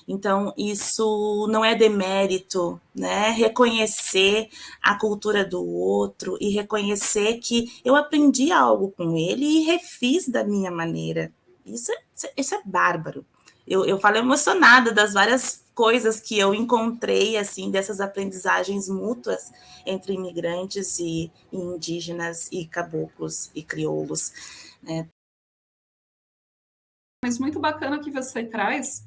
Então, isso não é demérito, né? Reconhecer a cultura do outro e reconhecer que eu aprendi algo com ele e refiz da minha maneira. Isso é bárbaro. Eu falo emocionada das várias coisas que eu encontrei, assim, dessas aprendizagens mútuas entre imigrantes e indígenas e caboclos e crioulos, né? Mas muito bacana que você traz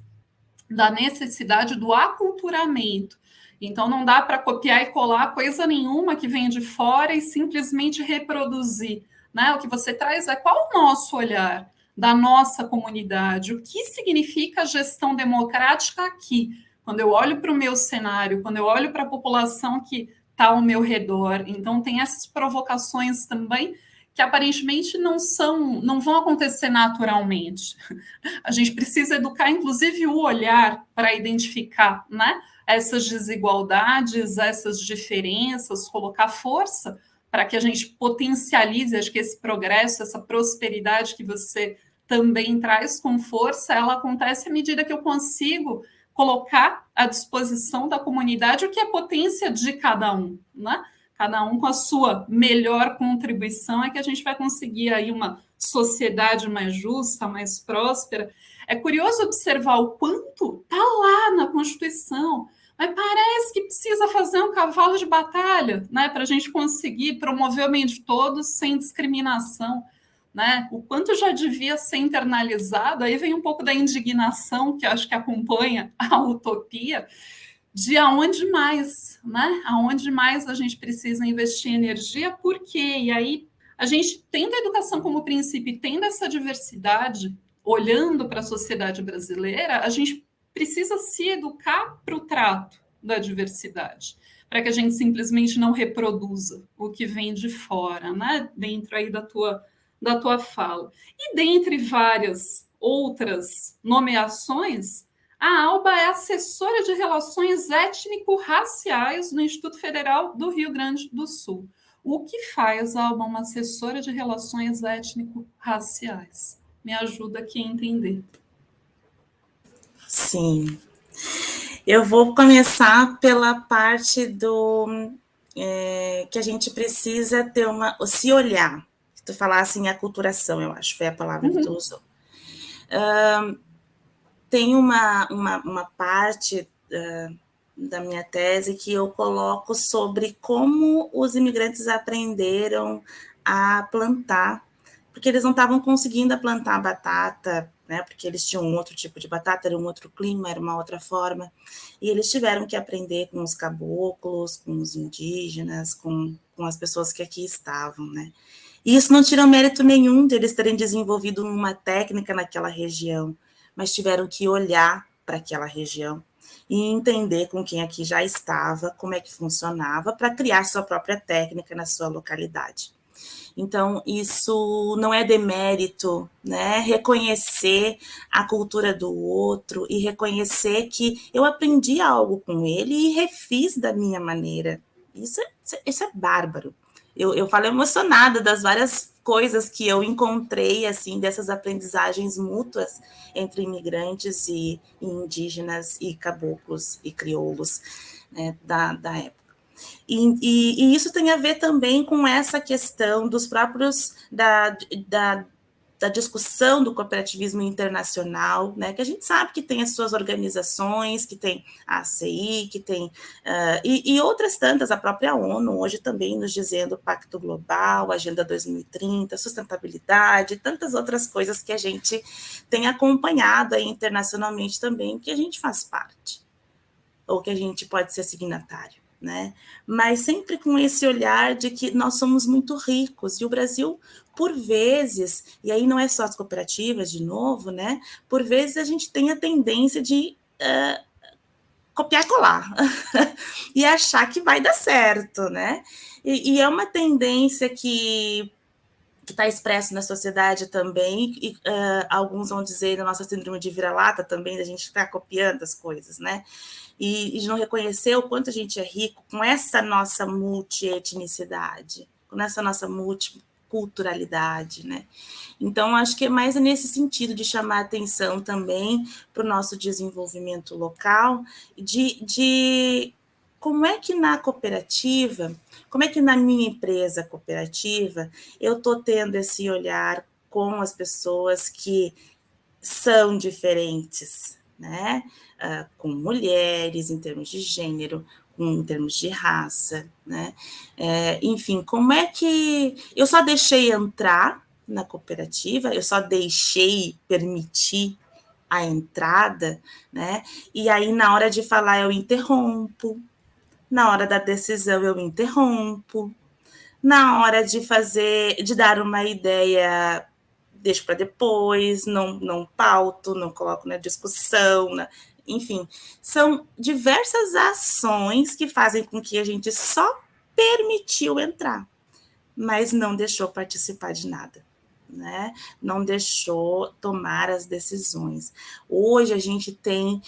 da necessidade do aculturamento. Então, não dá para copiar e colar coisa nenhuma que vem de fora e simplesmente reproduzir. Né? O que você traz é qual o nosso olhar da nossa comunidade, o que significa a gestão democrática aqui. Quando eu olho para o meu cenário, quando eu olho para a população que está ao meu redor. Então, tem essas provocações também que aparentemente não vão acontecer naturalmente. A gente precisa educar, inclusive, o olhar para identificar, né, essas desigualdades, essas diferenças, colocar força para que a gente potencialize, acho que esse progresso, essa prosperidade que você também traz com força, ela acontece à medida que eu consigo colocar à disposição da comunidade o que é potência de cada um, né? Cada um com a sua melhor contribuição é que a gente vai conseguir aí uma sociedade mais justa, mais próspera. É curioso observar o quanto está lá na Constituição, mas parece que precisa fazer um cavalo de batalha, né, para a gente conseguir promover o bem de todos sem discriminação. Né? O quanto já devia ser internalizado, aí vem um pouco da indignação que acho que acompanha a utopia, de aonde mais, né? Aonde mais a gente precisa investir energia, por quê? E aí a gente tendo a educação como princípio e tendo essa diversidade, olhando para a sociedade brasileira, a gente precisa se educar para o trato da diversidade, para que a gente simplesmente não reproduza o que vem de fora, né? Dentro aí da tua fala. E dentre várias outras nomeações, a Alba é assessora de relações étnico-raciais no Instituto Federal do Rio Grande do Sul. O que faz a Alba uma assessora de relações étnico-raciais? Me ajuda aqui a entender. Sim. Eu vou começar pela parte que a gente precisa ter se olhar. Tu falasse em aculturação, eu acho, foi a palavra que tu usou. Tem uma parte da minha tese que eu coloco sobre como os imigrantes aprenderam a plantar, porque eles não estavam conseguindo plantar batata, né, porque eles tinham um outro tipo de batata, era um outro clima, era uma outra forma, e eles tiveram que aprender com os caboclos, com os indígenas, com as pessoas que aqui estavam, né. E isso não tira mérito nenhum de eles terem desenvolvido uma técnica naquela região, mas tiveram que olhar para aquela região e entender com quem aqui já estava, como é que funcionava, para criar sua própria técnica na sua localidade. Então, isso não é demérito, né? Reconhecer a cultura do outro e reconhecer que eu aprendi algo com ele e refiz da minha maneira. Isso é bárbaro. Eu falo emocionada das várias coisas que eu encontrei, assim, dessas aprendizagens mútuas entre imigrantes e indígenas e caboclos e crioulos, né, da época. E isso tem a ver também com essa questão dos próprios da discussão do cooperativismo internacional, né, que a gente sabe que tem as suas organizações, que tem a ACI, que tem e outras tantas, a própria ONU hoje também nos dizendo Pacto Global, Agenda 2030, sustentabilidade, tantas outras coisas que a gente tem acompanhado aí internacionalmente também, que a gente faz parte, ou que a gente pode ser signatário. Né? Mas sempre com esse olhar de que nós somos muito ricos, e o Brasil, por vezes, e aí não é só as cooperativas, de novo, né? Por vezes a gente tem a tendência de copiar e colar, e achar que vai dar certo, né? E é uma tendência que está expresso na sociedade também, e alguns vão dizer na nossa síndrome de vira-lata também, da gente ficar copiando as coisas, né? E de não reconhecer o quanto a gente é rico com essa nossa multietnicidade, com essa nossa culturalidade, né? Então, acho que é mais nesse sentido de chamar atenção também para o nosso desenvolvimento local, de como é que na cooperativa, como é que na minha empresa cooperativa, eu estou tendo esse olhar com as pessoas que são diferentes, né? Com mulheres, em termos de gênero, em termos de raça, né? Enfim, como é que eu só deixei entrar na cooperativa, eu só deixei permitir a entrada, né? E aí, na hora de falar, eu interrompo, na hora da decisão, eu interrompo, na hora de fazer, de dar uma ideia, deixo para depois, não pauto, não coloco na discussão, enfim, são diversas ações que fazem com que a gente só permitiu entrar, mas não deixou participar de nada, né? Não deixou tomar as decisões. Hoje a gente tem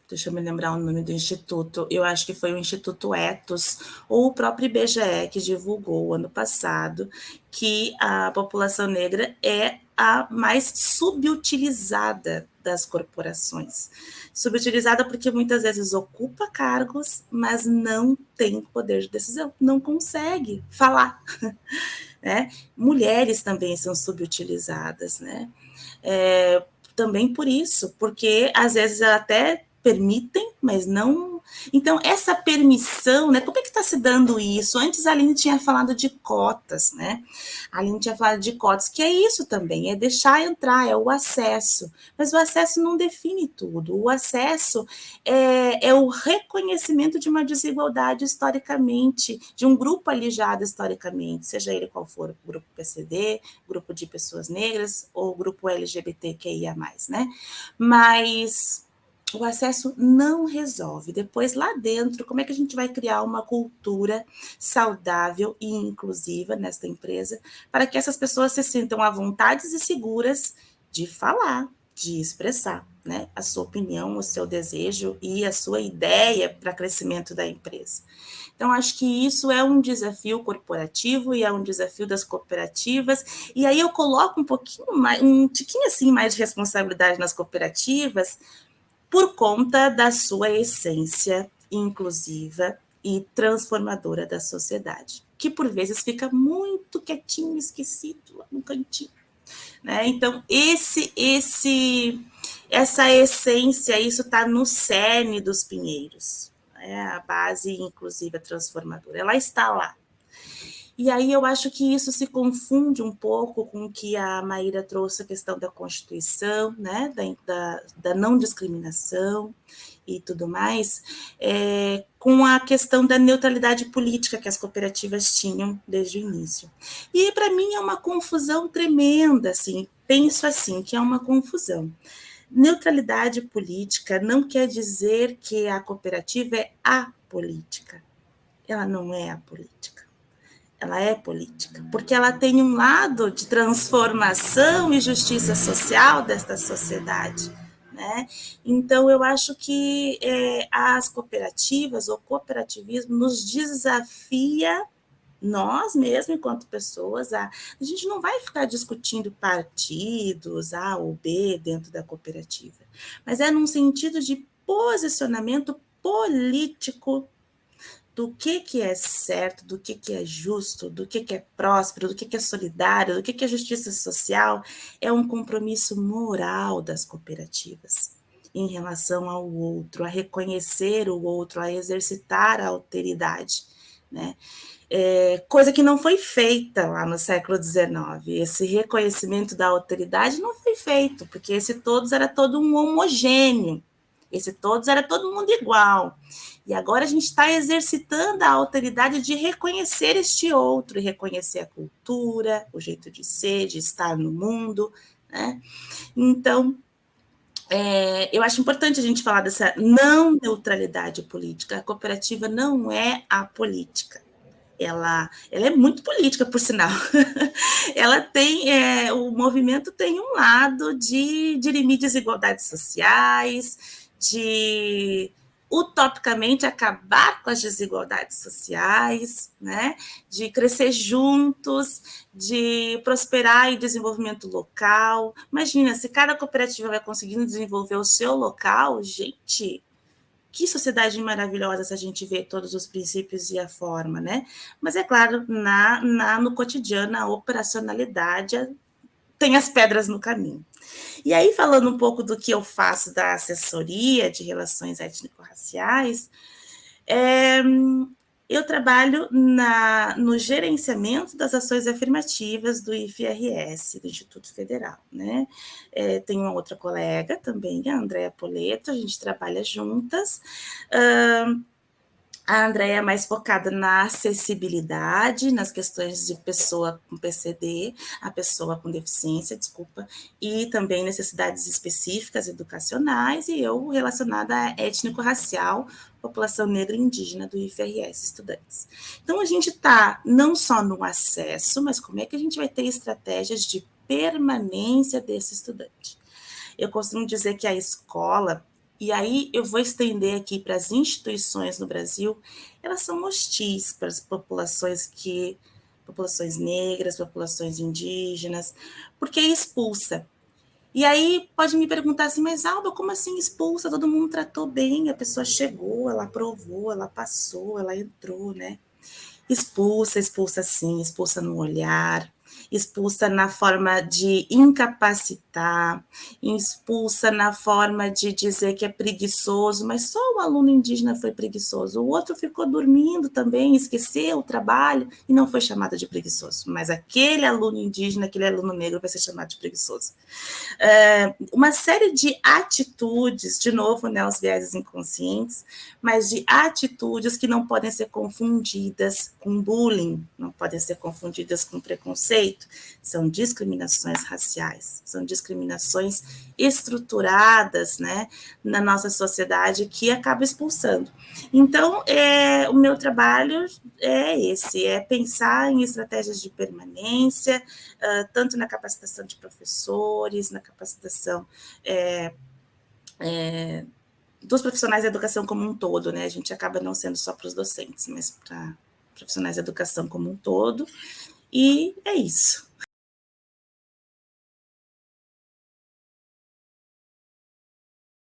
deixa eu me lembrar o nome do instituto, eu acho que foi o Instituto Ethos, ou o próprio IBGE, que divulgou ano passado, que a população negra é a mais subutilizada das corporações. Subutilizada porque muitas vezes ocupa cargos, mas não tem poder de decisão, não consegue falar. Né? Mulheres também são subutilizadas, né? Também por isso, porque às vezes até permitem, mas não. Então, essa permissão, né? Como é que está se dando isso? Antes a Aline tinha falado de cotas, né? A Aline tinha falado de cotas, que é isso também, é deixar entrar, é o acesso. Mas o acesso não define tudo. O acesso é o reconhecimento de uma desigualdade historicamente, de um grupo alijado historicamente, seja ele qual for, grupo PCD, grupo de pessoas negras ou grupo LGBTQIA+, né? Mas o acesso não resolve. Depois, lá dentro, como é que a gente vai criar uma cultura saudável e inclusiva nesta empresa para que essas pessoas se sintam à vontade e seguras de falar, de expressar, né, a sua opinião, o seu desejo e a sua ideia para crescimento da empresa. Então, acho que isso é um desafio corporativo e é um desafio das cooperativas. E aí eu coloco um pouquinho mais, um tiquinho assim mais de responsabilidade nas cooperativas, por conta da sua essência inclusiva e transformadora da sociedade, que por vezes fica muito quietinho, esquecido lá no cantinho, né? Então, essa essência, isso está no cerne dos pinheiros, né? A base inclusiva transformadora, ela está lá. E aí eu acho que isso se confunde um pouco com o que a Maíra trouxe, a questão da Constituição, né, da não discriminação e tudo mais, com a questão da neutralidade política que as cooperativas tinham desde o início. E para mim é uma confusão tremenda, assim, penso assim, que é uma confusão. Neutralidade política não quer dizer que a cooperativa é apolítica. Ela não é apolítica. Ela é política, porque ela tem um lado de transformação e justiça social desta sociedade, né? Então, eu acho que as cooperativas, o cooperativismo, nos desafia, nós mesmos, enquanto pessoas, a gente não vai ficar discutindo partidos A ou B dentro da cooperativa, mas é num sentido de posicionamento político do que é certo, do que é justo, do que é próspero, do que é solidário, do que é justiça social, é um compromisso moral das cooperativas em relação ao outro, a reconhecer o outro, a exercitar a alteridade, né? Coisa que não foi feita lá no século XIX. Esse reconhecimento da alteridade não foi feito, porque esse todos era todo um homogêneo, esse todos era todo mundo igual. E agora a gente está exercitando a alteridade de reconhecer este outro, e reconhecer a cultura, o jeito de ser, de estar no mundo, né? Então, eu acho importante a gente falar dessa não neutralidade política. A cooperativa não é apolítica. Ela é muito política, por sinal. Ela tem, o movimento tem um lado de dirimir desigualdades sociais, de utopicamente, acabar com as desigualdades sociais, né? De crescer juntos, de prosperar e desenvolvimento local. Imagina, se cada cooperativa vai conseguindo desenvolver o seu local, gente, que sociedade maravilhosa se a gente vê todos os princípios e a forma, né? Mas é claro, no cotidiano, a operacionalidade tem as pedras no caminho. E aí, falando um pouco do que eu faço da assessoria de relações étnico-raciais, eu trabalho no gerenciamento das ações afirmativas do IFRS, do Instituto Federal, né? Tenho uma outra colega também, a Andréa Poleto, a gente trabalha juntas. A Andréia é mais focada na acessibilidade, nas questões de pessoa com PCD, a pessoa com deficiência, desculpa, e também necessidades específicas educacionais, e eu relacionada a étnico-racial, população negra e indígena do IFRS, estudantes. Então, a gente está não só no acesso, mas como é que a gente vai ter estratégias de permanência desse estudante. Eu costumo dizer que a escola, e aí eu vou estender aqui para as instituições no Brasil, elas são hostis para as populações negras, populações indígenas, porque expulsa. E aí pode me perguntar assim, mas Alba, como assim expulsa? Todo mundo tratou bem, a pessoa chegou, ela aprovou, ela passou, ela entrou, né? Expulsa sim, expulsa no olhar, expulsa na forma de incapacitar, expulsa na forma de dizer que é preguiçoso, mas só o aluno indígena foi preguiçoso, o outro ficou dormindo também, esqueceu o trabalho e não foi chamado de preguiçoso, mas aquele aluno indígena, aquele aluno negro vai ser chamado de preguiçoso. Uma série de atitudes, de novo, né, os viéses inconscientes, mas de atitudes que não podem ser confundidas com bullying, não podem ser confundidas com preconceito, são discriminações raciais, são discriminações estruturadas, né, na nossa sociedade que acaba expulsando. Então, o meu trabalho é esse, é pensar em estratégias de permanência, tanto na capacitação de professores, na capacitação dos profissionais da educação como um todo, né? A gente acaba não sendo só para os docentes, mas para profissionais da educação como um todo. E é isso.